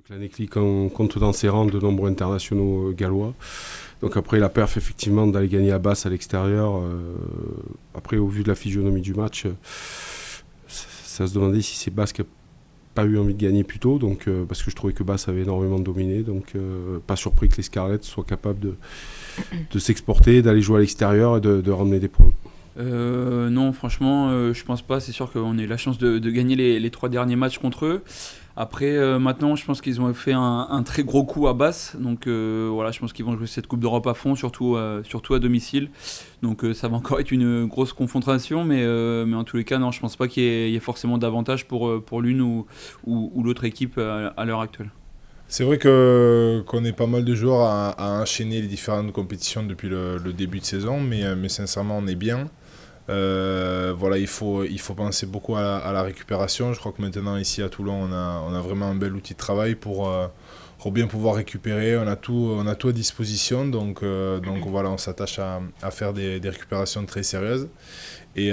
Clanéclis compte dans ses rangs de nombreux internationaux gallois. Donc après la perf effectivement d'aller gagner à Basse à l'extérieur, après au vu de la physionomie du match, ça se demandait si c'est Basse qui n'a pas eu envie de gagner plus tôt, donc, parce que je trouvais que Basse avait énormément dominé, donc pas surpris que les Scarlets soient capables de s'exporter, d'aller jouer à l'extérieur et de ramener des points. Non, franchement, je pense pas. C'est sûr qu'on a eu la chance de gagner les 3 derniers matchs contre eux. Après, maintenant, je pense qu'ils ont fait un très gros coup à Basse. Donc voilà, je pense qu'ils vont jouer cette Coupe d'Europe à fond, surtout à domicile. Donc ça va encore être une grosse confrontation. Mais en tous les cas, non, je pense pas qu'il y ait forcément d'avantage pour l'une ou l'autre équipe à l'heure actuelle. C'est vrai qu'on est pas mal de joueurs à enchaîner les différentes compétitions depuis le début de saison, mais sincèrement, on est bien. Voilà, il faut penser beaucoup à la récupération. Je crois que maintenant, ici à Toulon, on a vraiment un bel outil de travail pour bien pouvoir récupérer. On a tout à disposition, donc voilà, on s'attache à faire des récupérations très sérieuses. Et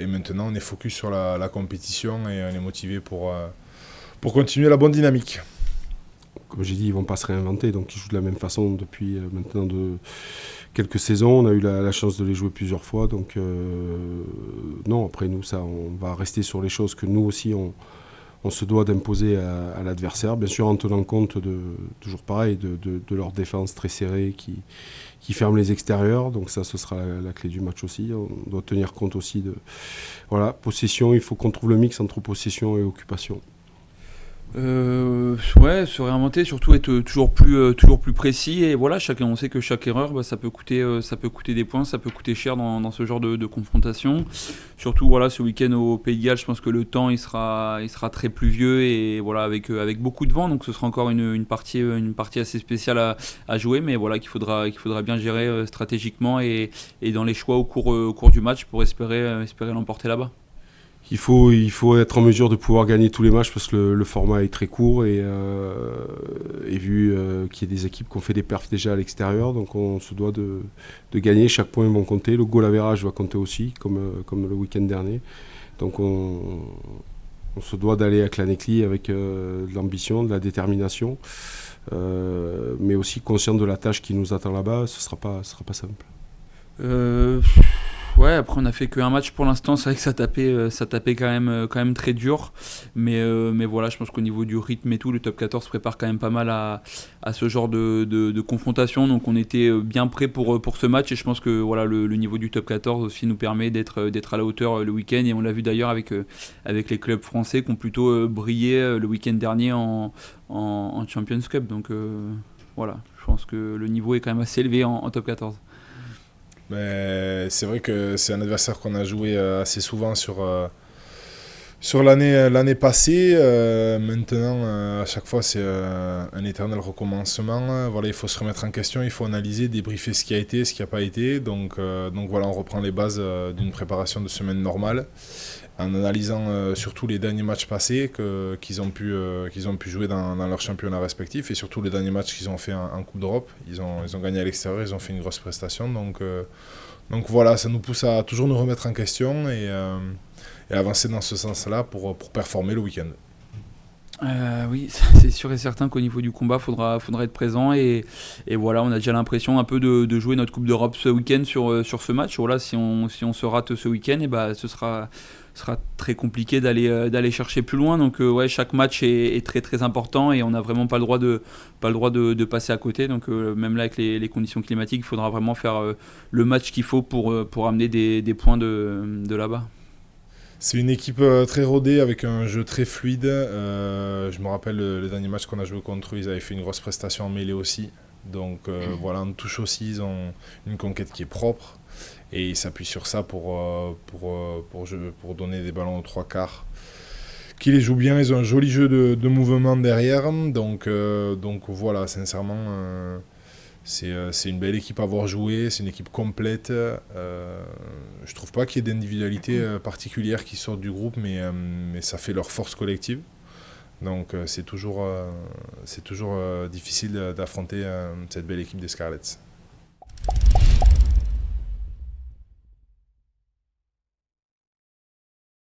maintenant, on est focus sur la compétition et on est motivé pour continuer la bonne dynamique. Comme j'ai dit, ils ne vont pas se réinventer, donc ils jouent de la même façon depuis maintenant quelques saisons. On a eu la chance de les jouer plusieurs fois, donc non, après nous, on va rester sur les choses que nous aussi, on se doit d'imposer à l'adversaire, bien sûr en tenant compte toujours pareil, de leur défense très serrée qui ferme les extérieurs, donc ça, ce sera la clé du match aussi. On doit tenir compte aussi de possession, il faut qu'on trouve le mix entre possession et occupation. Ouais, se réinventer, surtout être toujours plus précis. Et voilà, on sait que chaque erreur, ça peut coûter des points, ça peut coûter cher dans ce genre de confrontation. Surtout voilà, ce week-end au Pays de Galles, je pense que le temps il sera très pluvieux et voilà avec beaucoup de vent, donc ce sera encore une partie assez spéciale à jouer, mais voilà qu'il faudra bien gérer stratégiquement et dans les choix au cours du match pour espérer l'emporter là-bas. Il faut être en mesure de pouvoir gagner tous les matchs parce que le format est très court et vu qu'il y a des équipes qui ont fait des perfs déjà à l'extérieur, donc on se doit de gagner, chaque point va compter, le goal average va compter aussi comme le week-end dernier, donc on se doit d'aller à Clanéclis avec de l'ambition, de la détermination, mais aussi conscient de la tâche qui nous attend là-bas, ce sera pas simple. Ouais, après on a fait qu'un match pour l'instant, c'est vrai que ça tapait quand même très dur, mais voilà, je pense qu'au niveau du rythme et tout, le top 14 se prépare quand même pas mal à ce genre de confrontation, donc on était bien prêt pour ce match et je pense que voilà, le niveau du top 14 aussi nous permet d'être à la hauteur le week-end, et on l'a vu d'ailleurs avec les clubs français qui ont plutôt brillé le week-end dernier en Champions Cup, donc voilà, je pense que le niveau est quand même assez élevé en top 14. Mais c'est vrai que c'est un adversaire qu'on a joué assez souvent sur l'année passée. Maintenant, à chaque fois, c'est un éternel recommencement. Voilà, il faut se remettre en question, il faut analyser, débriefer ce qui a été, ce qui n'a pas été. Donc voilà, on reprend les bases d'une préparation de semaine normale, en analysant surtout les derniers matchs passés qu'ils ont pu jouer dans leur championnat respectif, et surtout les derniers matchs qu'ils ont fait en Coupe d'Europe. Ils ont gagné à l'extérieur, ils ont fait une grosse prestation. Donc voilà, ça nous pousse à toujours nous remettre en question et avancer dans ce sens-là pour performer le week-end. Oui, c'est sûr et certain qu'au niveau du combat, faudra être présent et voilà, on a déjà l'impression un peu de jouer notre Coupe d'Europe ce week-end sur ce match. Voilà, si on se rate ce week-end, et ce sera très compliqué d'aller chercher plus loin. Donc ouais, chaque match est très très important et on n'a vraiment pas le droit de passer à côté. Donc même là avec les conditions climatiques, il faudra vraiment faire le match qu'il faut pour amener des points de là-bas. C'est une équipe très rodée avec un jeu très fluide. Je me rappelle le dernier match qu'on a joué contre eux, ils avaient fait une grosse prestation en mêlée aussi. Donc voilà, en touche aussi, ils ont une conquête qui est propre et ils s'appuient sur ça pour donner des ballons aux 3/4 qui les jouent bien. Ils ont un joli jeu de mouvement derrière. Donc voilà, sincèrement, c'est une belle équipe à avoir joué, c'est une équipe complète. Je trouve pas qu'il y ait d'individualité particulière qui sortent du groupe, mais ça fait leur force collective. Donc c'est toujours difficile d'affronter cette belle équipe des Scarlets.